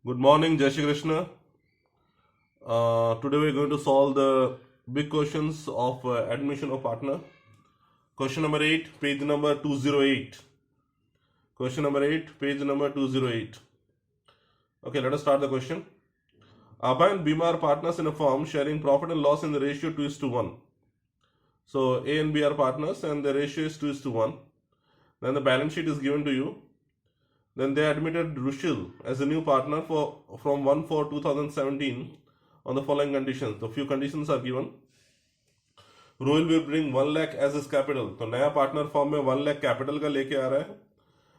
Good morning, Jai Shri Krishna. Today we're going to solve the big questions of admission of partner. Question number 8, page number 208. Question number 8, page number 208. Okay, let us start the question. Abhay and Bhima are partners in a firm sharing profit and loss in the ratio 2:1. So A and B are partners and the ratio is 2:1. Then the balance sheet is given to you. Then they admitted Rushil as a new partner from 1/4/2017 on the following conditions. The few conditions are given. Rohail will bring 1 lakh as his capital. तो नया partner form में 1 lakh capital का लेके आ रहा है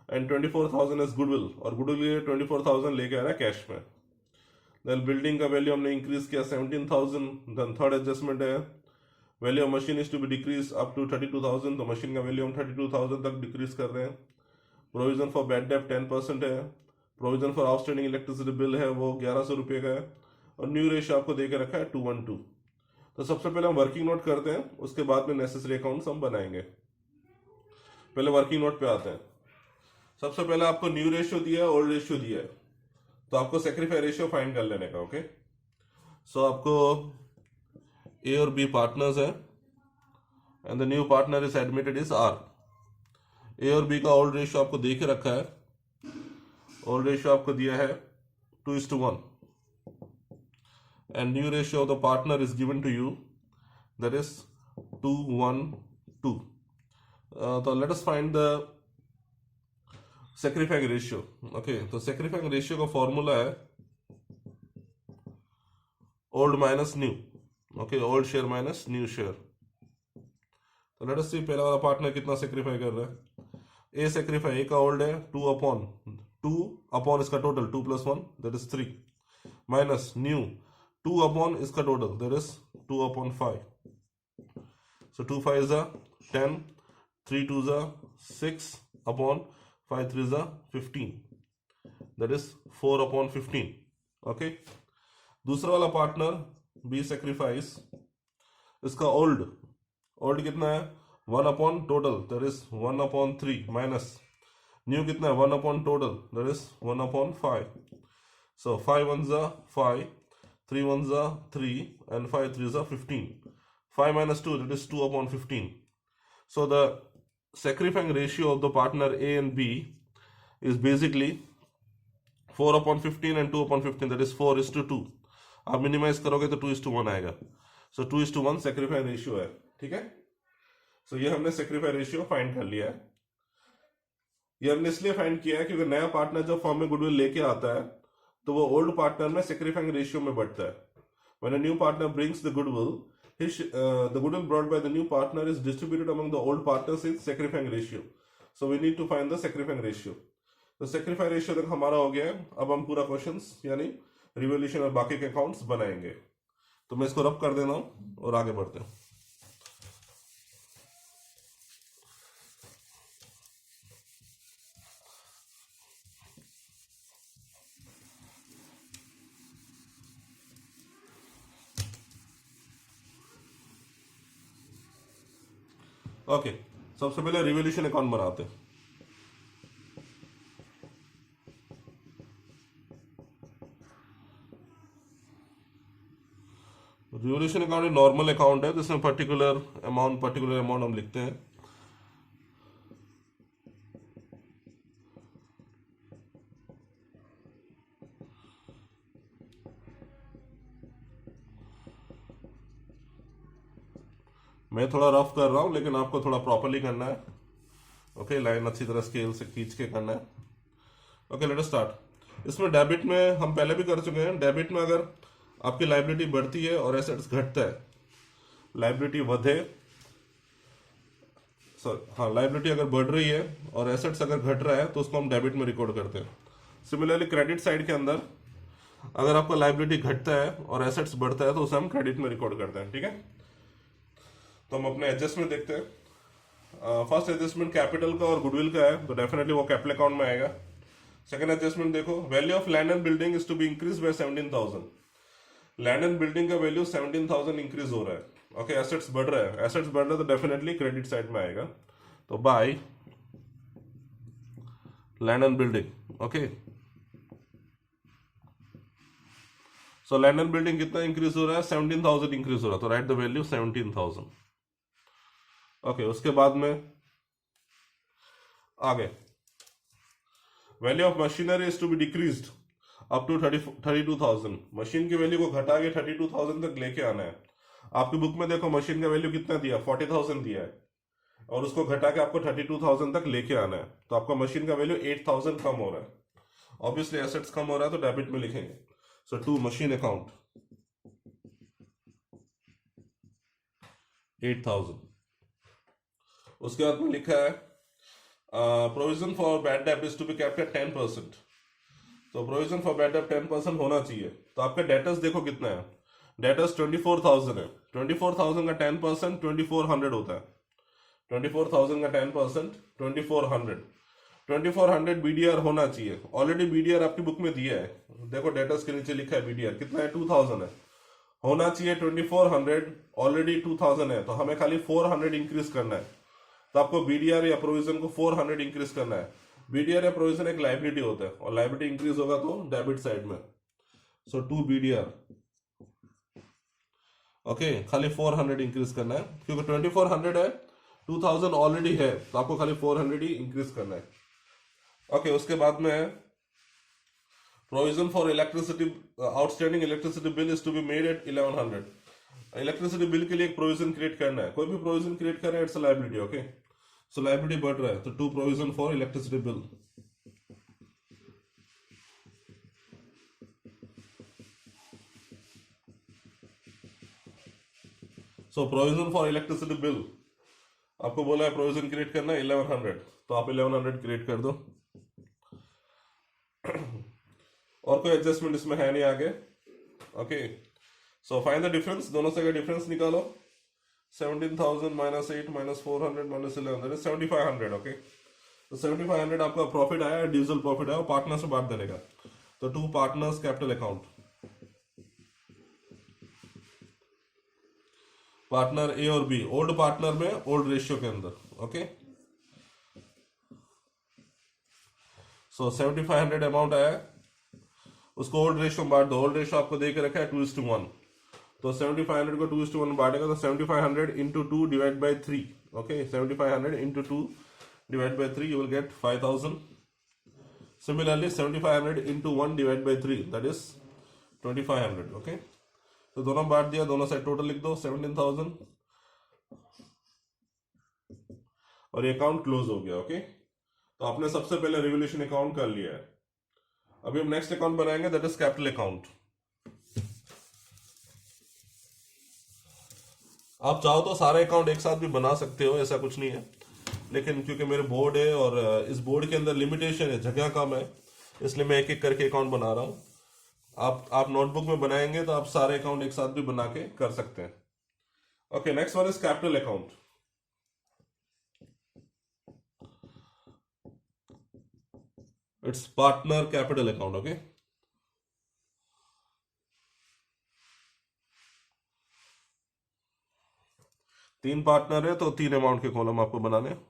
and 24,000 as goodwill, और goodwill के लिए 24,000 लेके आ रहा है कैश में. देन बिल्डिंग का वैल्यू हमने इंक्रीज किया 17,000. देन थर्ड एडजस्टमेंट है value of machine is to be decrease up to 32,000. तो मशीन का वैल्यू हम 32,000 तक डिक्रीज कर रहे हैं. प्रोविजन फॉर बैड डेप्ट 10% है. Provision for outstanding electricity bill है वो 1100 रुपये का है. और न्यू रेशियो आपको दे के रखा है 2:1. तो सबसे पहले हम वर्किंग नोट करते हैं, उसके बाद में नेसेसरी अकाउंट्स हम बनाएंगे. पहले वर्किंग नोट पे आते हैं. सबसे पहले आपको न्यू रेशियो दिया है, ओल्ड रेशियो दिया है, तो आपको सेक्रीफाई रेशियो फाइंड कर लेने का. ओके, सो आपको ए और बी पार्टनर्स है and the new partner is admitted is R. A और बी का ओल्ड रेशियो आपको दे के रखा है. ओल्ड रेशियो आपको दिया है 2:1 and new ratio of the partner is given to you, that is 2:1. So let us find the sacrificing ratio. Okay, तो sacrificing ratio का फॉर्मूला है old minus new. Okay, old share minus new share. तो let us see पहला वाला partner कितना sacrifice कर रहा है. ए सेक्रीफाई, ए का ओल्ड है 2 अपॉन इसका total 2 + 1 that is 3 minus new 2 upon इसका total that is 2/5. So 2 5 is 10, 3 2 is 6 upon 5 3 is 15, that is 4/15. Okay, दूसरा वाला पार्टनर बी सेक्रीफाइस, इसका ओल्ड कितना है 1 upon total that is 1/3 minus new कितना है 1 upon total that is 1/5. So 5 1s are 5, 3 1s are 3 and 5 3s are 15. 5 minus 2, that is 2/15. So the sacrificing ratio of the partner A and B is basically 4/15 and 2/15, that is 4:2. आप minimise करोगे तो 2:1 आएगा. So 2:1 sacrificing ratio है. ठीक है, so ये हमने sacrificing ratio find कर लिया है. ये हमने इसलिए फाइंड किया है क्योंकि नया पार्टनर जब फॉर्म में गुडविल लेके आता है तो वो ओल्ड पार्टनर में सेक्रीफाइंग रेशियो में बढ़ता है. When a new partner brings the goodwill, the goodwill brought by the new partner is distributed among the old partners in sacrificing ratio. So we need to find the sacrificing ratio. तो sacrificing ratio तक हमारा हो गया है. अब हम पूरा questions यानी रिवोल्यूशन और बाकी के अकाउंट्स बनाएंगे. तो मैं इसको रब कर देना हूं और आगे बढ़ते हैं. ओके, सबसे पहले रिवोल्यूशन अकाउंट बनाते हैं. रिवोल्यूशन अकाउंट नॉर्मल अकाउंट है जिसमें पर्टिकुलर अमाउंट हम लिखते हैं. मैं थोड़ा रफ कर रहा हूं लेकिन आपको थोड़ा प्रॉपरली करना है. ओके, लाइन अच्छी तरह स्केल से खींच के करना है. Okay, let us start. इसमें डेबिट में हम पहले भी कर चुके हैं. डेबिट में अगर आपकी लाइबिलिटी बढ़ती है और एसेट्स घटता है, लाइबिलिटी बढ़े लाइबिलिटी अगर बढ़ रही है और एसेट्स अगर घट रहा है तो उसको हम डेबिट में रिकॉर्ड करते हैं. सिमिलरली क्रेडिट साइड के अंदर अगर आपका लाइबिलिटी घटता है और एसेट्स बढ़ता है तो उसे हम क्रेडिट में रिकॉर्ड करते हैं. ठीक है, तो हम अपने एडजस्टमेंट देखते हैं. फर्स्ट एडजस्टमेंट कैपिटल का और गुडविल का है तो डेफिनेटली वो कैपिटल अकाउंट में आएगा. सेकंड एडजस्टमेंट देखो, value of land and building is to be increase by 17,000. Land and building का वैल्यू 17,000 इंक्रीज हो रहा है. ओके, एसेट्स बढ़ रहा है. एसेट्स बढ़ रहा है तो डेफिनेटली क्रेडिट साइड में आएगा. तो by land and building. Okay, so land and building कितना इंक्रीज हो रहा है, 17,000 इंक्रीज हो रहा है, तो राइट द वैल्यू 17,000। ओके, उसके बाद में आगे, value of machinery is to be decreased up to 32,000। Machine की वैल्यू को घटा के 32,000 तक लेके आना है। आपकी बुक में देखो मशीन का वैल्यू कितना दिया, 40,000 दिया है, और उसको घटा के आपको 32,000 तक लेके आना है, तो आपका मशीन का वैल्यू 8,000 कम हो रहा है। ऑब्वियसली एसेट्स कम हो रहा है तो डेबिट में लिखेंगे। So to machine account 8,000। उसके बाद में लिखा है provision for bad debt is to be kept at 10%। तो प्रोविजन फॉर बैड डेट 10% होना चाहिए। तो आपका डेटर्स देखो कितना है, डेटर्स 24,000 है। 24,000 का 10% 2400 होता है। 24,000 का 10% 2400। 2400 बीडीआर होना चाहिए। ऑलरेडी बीडीआर आपकी बुक में दिया है, देखो डेटर्स के नीचे लिखा है बीडीआर कितना है, 2000 है। होना चाहिए 2400, ऑलरेडी 2000 है, तो हमें खाली 400 इंक्रीज करना है। तो आपको बीडीआर या प्रोविजन को 400 इंक्रीज करना है। बीडीआर या प्रोविजन एक लाइबिलिटी होता है, और लाइबिलिटी इंक्रीज होगा तो डेबिट साइड में। सो टू बीडीआर, ओके, खाली 400 इंक्रीज करना है, क्योंकि 2400 है, 2000 ऑलरेडी है, तो आपको खाली 400 ही इंक्रीज करना है। ओके, उसके बाद में provision for electricity, outstanding electricity bill is to be made at 1100। Electricity bill के लिए एक प्रोविजन क्रिएट करना है, कोई भी प्रोविजन क्रिएट करना है, it's liability. Okay, so liability बढ़ रहा है, तो to provision for electricity bill. So provision for electricity bill, आपको बोला है प्रोविजन क्रिएट करना है 1100, तो आप 1100 क्रिएट कर दो। और कोई एडजस्टमेंट इसमें है नहीं आगे। Okay, so find the difference, दोनों से का डिफरेंस निकालो। 17,000 माइनस 8 माइनस 400 माइनस 1100 7500। ओके, तो 7500 आपका प्रॉफिट आया, डिविजल प्रॉफिट आया, पार्टनर से बांट देने का। तो two partners capital account, partner A और बी, ओल्ड पार्टनर में ओल्ड रेशियो के अंदर। ओके, सो 7500 अमाउंट आया, उसको ओल्ड रेशियो में बांट दो। ओल्ड रेशियो आपको दे के रखा है 2:1, तो 7500 को 2:1 बांटेगा, तो 7500 into 2 divide by 3। Okay, 7500 into 2 divide by 3, you will get 5000। Similarly 7500 into 1 divide by 3, that is 2500। Okay, तो दोनों बांट दिया, दोनों साइड टोटल लिख दो 17,000, और ये अकाउंट क्लोज हो गया। ओके, तो आपने सबसे पहले रिवोल्यूशन अकाउंट कर लिया है। अभी हम नेक्स्ट अकाउंट बनाएंगे, दैट इज कैपिटल अकाउंट। आप चाहो तो सारे अकाउंट एक साथ भी बना सकते हो, ऐसा कुछ नहीं है, लेकिन क्योंकि मेरे बोर्ड है और इस बोर्ड के अंदर लिमिटेशन है, जगह कम है, इसलिए मैं एक एक करके अकाउंट बना रहा हूं। आप नोटबुक में बनाएंगे तो आप सारे अकाउंट एक साथ भी बना के कर सकते हैं। Okay, next one is capital account. It's partner capital account. Okay, तीन पार्टनर है तो तीन अमाउंट के कॉलम आपको बनाने हैं।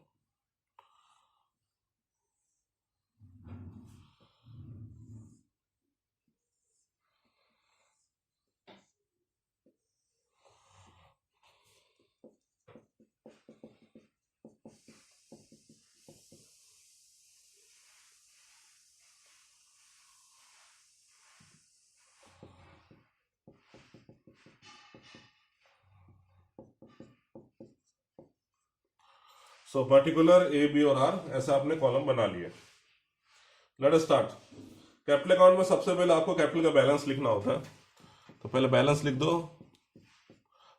सो पर्टिकुलर ए, बी और आर, ऐसा आपने कॉलम बना लिए। Let us start. Capital account में सबसे पहले आपको कैपिटल का बैलेंस लिखना होता है, तो पहले बैलेंस लिख दो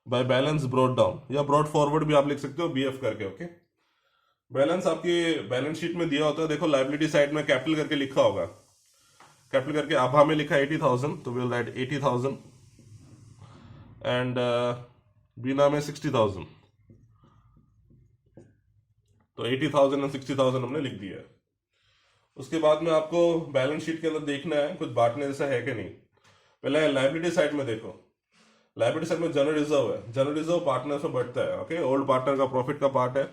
बाय बैलेंस ब्रॉट डाउन, या ब्रॉट फॉरवर्ड भी आप लिख सकते हो बीएफ करके। ओके, बैलेंस आपकी बैलेंस शीट में दिया होता है, देखो लाइबिलिटी साइड में कैपिटल करके लिखा होगा, कैपिटल करके आभा में लिखा 80,000, तो विल राइट 80,000 एंड बीना में 60,000, तो 80,000 एंड 60,000 हमने लिख दिया है। उसके बाद में आपको बैलेंस शीट के अंदर देखना है कुछ बांटने जैसा है कि नहीं। पहले लाइबिलिटी साइड में देखो, लाइबिलिटी साइड में जनरल रिजर्व है, जनरल रिजर्व पार्टनर से बढ़ता है। ओके, ओल्ड पार्टनर का प्रॉफिट का पार्ट है,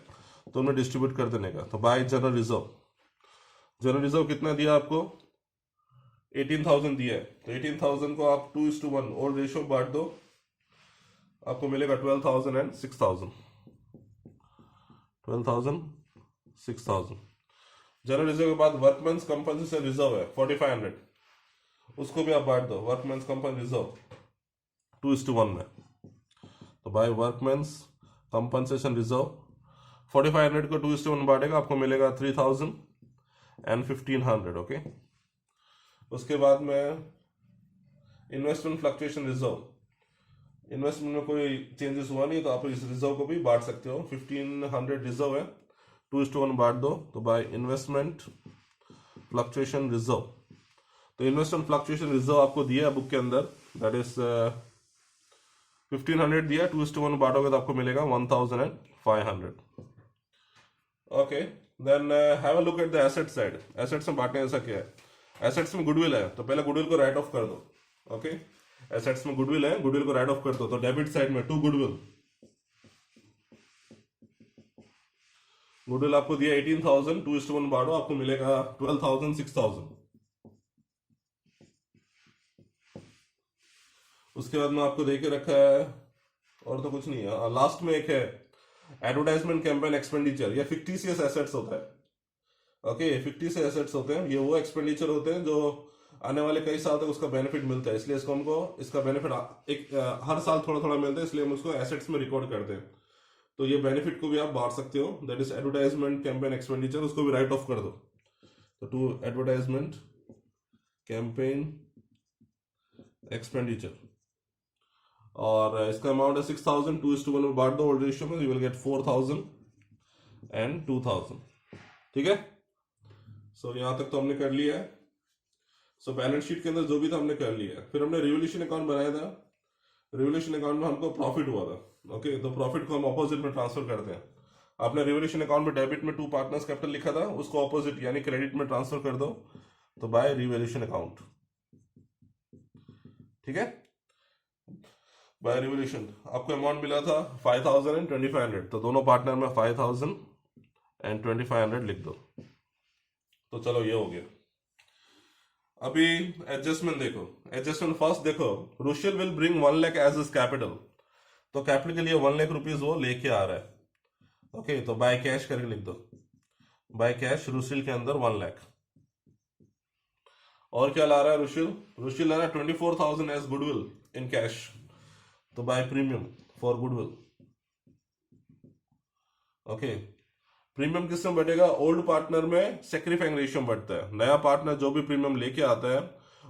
तो उन्हें डिस्ट्रीब्यूट कर देने का, तो bye general reserve. General reserve कितना दिया आपको, 18,000 दिया है, तो 18,000 को आप 2:1 ओल्ड रेशियो बांट दो, आपको मिलेगा 12,000 एंड 6,000। 12,000 6,000। जनरल रिजर्व के बाद वर्कमेंस कंपनसेशन रिजर्व है 4,500, उसको भी आप बांट दो वर्कमेंस कंपन रिजर्व 2:1 में। तो बाय वर्कमेंस कंपनसेशन रिजर्व 4,500 को 2:1 बांटेगा, आपको मिलेगा 3,000 एंड 1,500। ओके, उसके बाद में इन्वेस्टमेंट फ्लक्चुएशन रिजर्व, इन्वेस्टमेंट में कोई चेंजेस हुआ नहीं तो आप इस रिजर्व को भी बांट सकते हो। 1,500 रिजर्व है, 2:1 बांट दो, तो बाय इन्वेस्टमेंट फ्लक्चुएशन रिजर्व। तो इन्वेस्टमेंट फ्लक्चुएशन रिजर्व आपको दिया है बुक के अंदर, दैट इज 1,500 दिया, 2:1 बांटोगे तो आपको मिलेगा 1,500। Okay, then have a look at the asset side. Assets में बांटने जैसा क्या है? एसेट्स में गुडविल है, तो पहले गुडविल को राइट ऑफ कर दो। ओके, एसेट्स में गुडविल है, गुडविल को राइट ऑफ कर दो। तो डेबिट साइड में टू गुडविल, गुडविल आपको दिया 18,000, 2:1 बांटो, आपको मिलेगा 12,000 6,000। उसके बाद में आपको देके रखा है और तो कुछ नहीं है। लास्ट में एक है एडवर्टाइजमेंट कैंपेन एक्सपेंडिचर, ये फिक्टिशियस एसेट्स होता है। ओके, फिक्टिशियस एसेट्स होते हैं, ये वो एक्सपेंडिचर होते हैं जो आने वाले कई साल तक उसका बेनिफिट मिलता है, इसलिए इसको हमको इसका बेनिफिट एक हर साल थोड़ा थोड़ा मिलता है, इसलिए हम उसको एसेट्स में रिकॉर्ड करते हैं। तो ये बेनिफिट को भी आप बांट सकते हो, that is advertisement campaign expenditure, उसको भी राइट ऑफ कर दो। तो टू एडवर्टाइजमेंट कैंपेन एक्सपेंडिचर, और इसका अमाउंट है 6,000, 2:1 में बांट दो ओल्ड रेशियो में, यू विल गेट 4,000 एंड 2,000। ठीक है, सो यहां तक तो हमने कर लिया है। सो बैलेंस शीट के अंदर जो भी था हमने कर लिया है। फिर हमने रिवोल्यूशन अकाउंट बनाया था, रिवोल्यूशन अकाउंट में हमको प्रॉफिट हुआ था। ओके, तो प्रॉफिट को हम ऑपोजिट में ट्रांसफर करते हैं। आपने रिवोल्यूशन अकाउंट में डेबिट में टू पार्टनर्स कैपिटल लिखा था, उसको ऑपोजिट यानी क्रेडिट में ट्रांसफर कर दो, तो बाय रिवोल्यूशन अकाउंट। ठीक है, बाय रिवोल्यूशन आपको अमाउंट मिला था 5,000 एंड 2,500, तो दोनों पार्टनर में 5,000 एंड 2,500 लिख दो। तो चलो ये हो गया। अभी एडजस्टमेंट देखो, एडजस्टमेंट फर्स्ट देखो, Rushil will bring 1 lakh as is capital, तो कैपिटल के लिए 1 लाख रुपीज वो लेके आ रहा है। ओके, तो बाय कैश करके लिख दो, बाय कैश रुशियल के अंदर 1 लाख। और क्या ला रहा है रुशियल? रुशियल ला रहा है 24,000 एज गुडविल इन कैश, तो by premium for goodwill. Okay, premium किस में बढ़ेगा? ओल्ड पार्टनर में सेक्रीफाइंग रेशियो में बढ़ता है। नया पार्टनर जो भी प्रीमियम लेके आता है,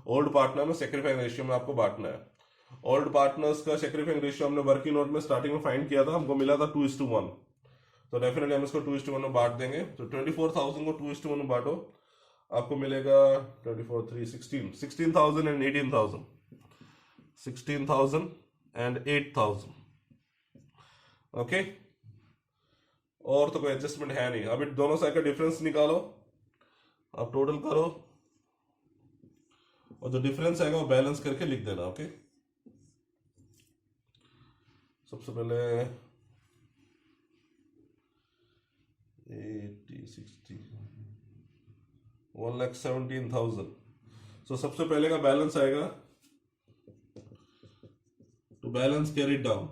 ओल्ड पार्टनर में सेक्रीफाइंग रेशियो में आपको बांटना है। ओल्ड पार्टनर्स का सेक्रीफाइंग रेशियो हमने वर्किंग नोट में स्टार्टिंग में फाइंड किया था, हमको मिला था 2:1, तो डेफिनेटली हम इसको 2:1 में बांट देंगे। तो 24,000 को 2:1 में बांटो, आपको मिलेगा 24 3 16 16,000 एंड 18,000, 16,000 एंड 8,000। ओके, और तो कोई एडजस्टमेंट है नहीं। अभी दोनों साइड का डिफरेंस निकालो, आप टोटल करो, और जो डिफरेंस आएगा वो बैलेंस करके लिख देना। ओके, सबसे पहले 80 60 1,17,000, सो सबसे पहले का बैलेंस आएगा, तो बैलेंस कैरी डाउन,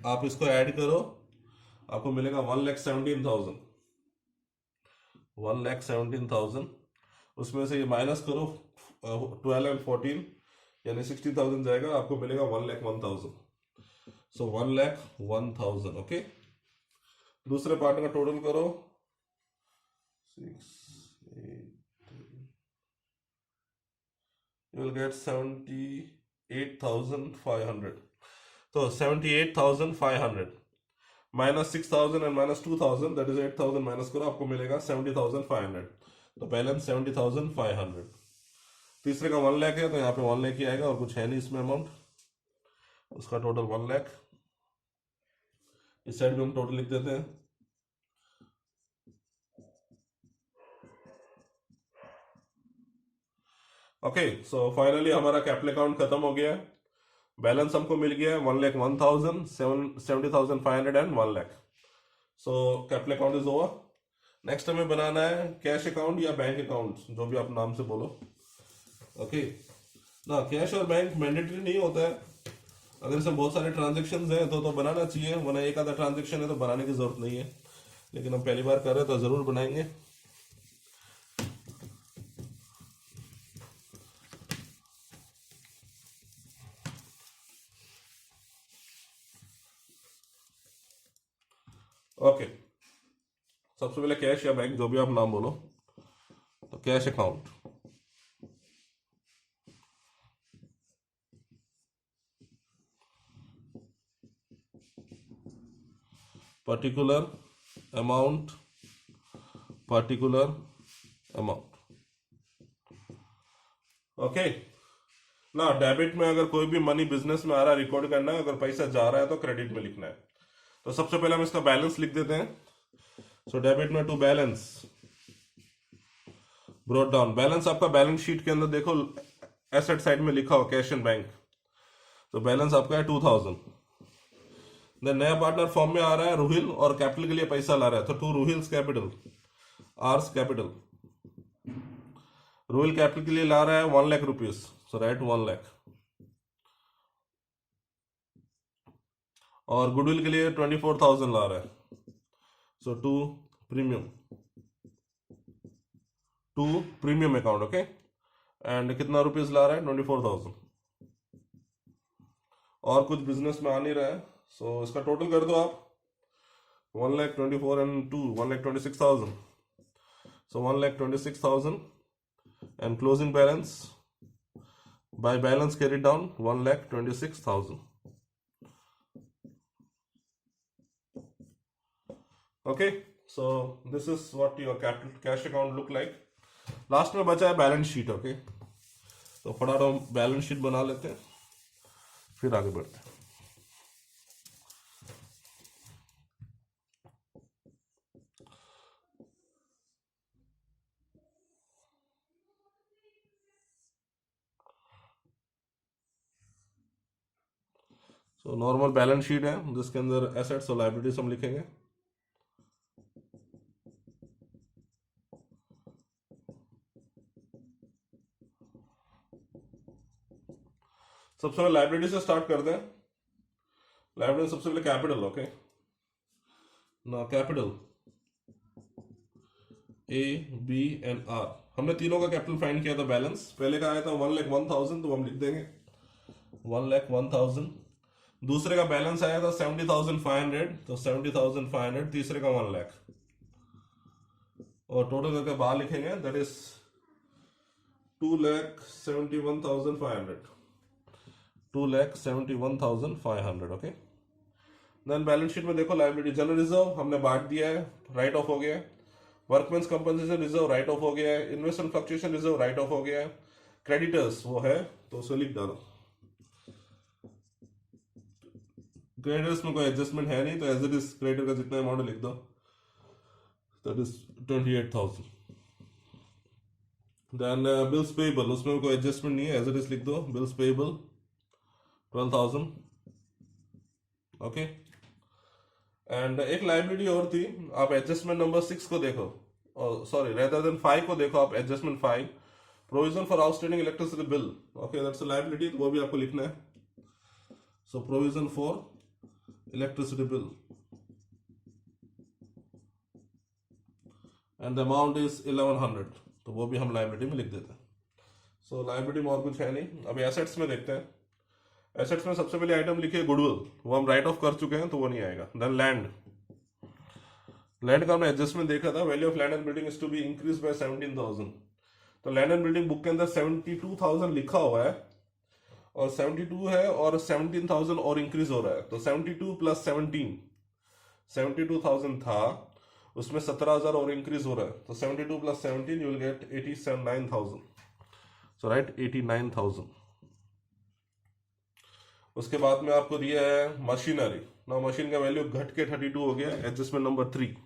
आप इसको ऐड करो, आपको मिलेगा 1,17,000, 1,17,000। उसमें से ये माइनस करो 12 एंड 14 यानी 60,000 जाएगा, आपको मिलेगा 1,01,000, सो 1,01,000। ओके, दूसरे पार्ट का टोटल करो 6 8 you will get 78,500, तो 78,500 minus 6,000 and minus 2,000, that is 8,000 minus करो, आपको मिलेगा 70,500, तो बैलेंस 70,500। तीसरे का 1 लाख है, तो यहाँ पे 1 लाख ही आएगा और कुछ है नहीं इसमें अमाउंट, उसका टोटल 1 लाख। इस साइड में हम टोटल लिख देते हैं, ओके। सो फाइनली हमारा कैपिटल अकाउंट खत्म हो गया है, बैलेंस हमको मिल गया है 1,01,000 70,500 and 1 lakh. So capital account is over. Next हमें बनाना है कैश अकाउंट या बैंक अकाउंट, जो भी आप नाम से बोलो। ओके ना, कैश और बैंक मैंडेटरी नहीं होता है। अगर इसमें बहुत सारे ट्रांजेक्शन हैं तो बनाना चाहिए, वरना एक आधा ट्रांजेक्शन है तो बनाने की जरूरत नहीं है, लेकिन हम पहली बार कर रहे हैं तो जरूर बनाएंगे। ओके, सबसे पहले कैश या बैंक जो भी आप नाम बोलो, तो cash account, particular amount, particular amount. Okay ना, डेबिट में अगर कोई भी मनी बिजनेस में आ रहा है रिकॉर्ड करना है, अगर पैसा जा रहा है तो क्रेडिट में लिखना है। तो सबसे पहले हम इसका बैलेंस लिख देते हैं। सो डेबिट में to balance, brought down. Balance आपका बैलेंस शीट के अंदर देखो एसेट साइड में लिखा हो कैश एंड बैंक, तो बैलेंस आपका है 2000। देन नया पार्टनर फॉर्म में आ रहा है रूहिल, और कैपिटल के लिए पैसा ला रहा है, तो two Ruhil's capital, R's capital. Ruhil capital के लिए ला रहा है 1 lakh rupees, so right 1 lakh. और गुडविल के लिए 24,000 ला रहा है, so two premium, two premium account. Okay, and कितना रुपीज ला रहा है 24,000। और कुछ बिजनेस में आ नहीं रहा है, सो इसका टोटल कर दो आप, 1,24,000 and 2 1,26,000, so 1,26,000 and closing balance by balance carried down 1,26,000. Okay, so this is what your capital cash account look like. Last में बचा है बैलेंस शीट। ओके, तो फटाफट हम बैलेंस शीट बना लेते हैं, फिर आगे बढ़ते हैं। सो नॉर्मल बैलेंस शीट है जिसके अंदर एसेट्स और लायबिलिटीज हम लिखेंगे। सबसे पहले लायबिलिटी से स्टार्ट करते हैं। लायबिलिटी सबसे पहले कैपिटल। ओके ना, capital A B and R, हमने तीनों का कैपिटल फाइंड किया था। बैलेंस पहले का आया था 1,01,000, तो हम लिख देंगे 1,01,000। दूसरे का बैलेंस आया था 70,500, तो 70,500। तीसरे का 1 लाख, और टोटल करके बाहर लिखेंगे, that is 2,71,500, 2,71,500। Okay, then balance sheet में देखो लायबिलिटी, जनरल रिजर्व हमने बांट दिया है, राइट ऑफ हो गया है। Workmen's compensation reserve right of हो गया है। Investment fluctuation reserve right of हो गया है। क्रेडिटर्स वो है, तो उसे लिख डालो। क्रेडिटर्स में कोई एडजस्टमेंट है नहीं, तो एज इट इज क्रेडिटर का जितना अमाउंट लिख दो, that is 28,000। Then bills payable, उसमें कोई एडजस्टमेंट नहीं है, एज इट इज लिख दो, बिल्स पेएबल 12,000। ओके, एंड एक लायबिलिटी और थी, आप एडजस्टमेंट नंबर 6 को देखो, सॉरी रेदर देन 5 को देखो आप, adjustment 5, provision for outstanding electricity bill. Okay, that's a liability, तो वो भी आपको लिखना है। सो provision for electricity bill and the amount is 1,100, तो वो भी हम लायबिलिटी में लिख देते हैं। सो लायबिलिटी में और कुछ है नहीं। अभी एसेट्स में देखते हैं। एसेट्स में सबसे पहले आइटम लिखिए गुडविल, वो हम राइट ऑफ कर चुके हैं तो वो नहीं आएगा। देन लैंड, लैंड का हमने एडजस्टमेंट देखा था, value of land and building is to be increase by 17,000। तो लैंड एंड बिल्डिंग बुक के अंदर 72,000 लिखा हुआ है, और 72 है, और 17,000 और इंक्रीज हो रहा है, तो 72 प्लस 17, 72,000 था, उसमें 17,000 और इंक्रीज हो रहा है, तो 72 plus 17 you will get 89,000। So right 89,000। उसके बाद में आपको दिया है मशीनरी। ना, मशीन का वैल्यू घट के 32 हो गया, adjustment number 3।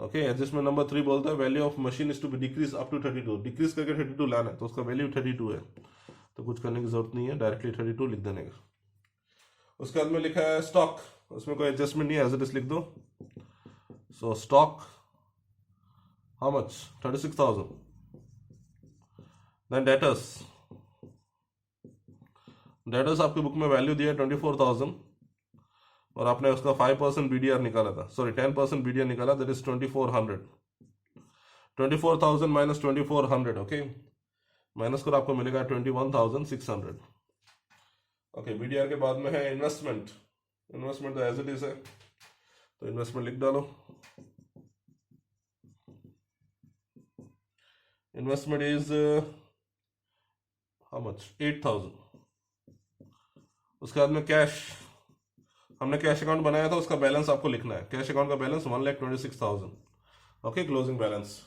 Okay, adjustment number 3 बोलता है value of machine is to be decrease up to 32, decrease करके 32 लाना है, तो उसका वैल्यू 32 है, तो कुछ करने की जरूरत नहीं है, डायरेक्टली 32 लिख देने का। उसके बाद में लिखा है स्टॉक, उसमें कोई एडजस्टमेंट नहीं है, एज इट इज लिख दो। So stock how much, 36,000। Then debtors आपकी बुक में वैल्यू दिया 24,000 और आपने उसका 5% BDR निकाला था, सॉरी 10% BDR निकाला, that is 2400. 24,000 minus 2400, okay, minus कर आपको मिलेगा 21,600. ओके, BDR के बाद में है इन्वेस्टमेंट. इन्वेस्टमेंट तो एज इट इज है, तो इन्वेस्टमेंट लिख डालो. Investment is how much, 8,000. उसके बाद में कैश, हमने कैश अकाउंट बनाया था, उसका बैलेंस आपको लिखना है. कैश अकाउंट का balance 1,26,000. Okay, closing balance.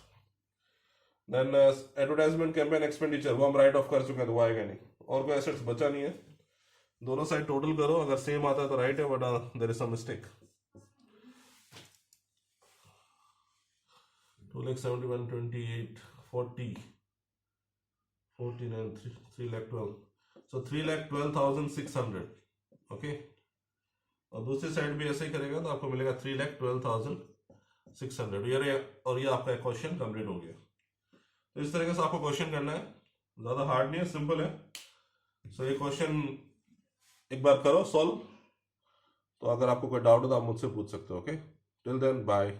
Then advertisement campaign expenditure, वो हम राइट ऑफ कर चुके हैं, तो वो आएगा नहीं. और कोई एसेट्स बचा नहीं है. दोनों साइड टोटल करो, अगर सेम आता है तो राइट है, but there is some mistake. 2,71, 28, 40, 49, 3,12. So 3,12,600. Okay, और दूसरी साइड भी ऐसे ही करेगा तो आपको मिलेगा 3,12,600. और ये आपका क्वेश्चन कंप्लीट हो गया. तो इस तरीके से आपको क्वेश्चन करना है, ज़्यादा हार्ड नहीं है, सिंपल है. सो ये क्वेश्चन एक बार करो सॉल्व. तो अगर आपको कोई डाउट हो तो आप मुझसे पूछ सकते हो. Okay, till then bye.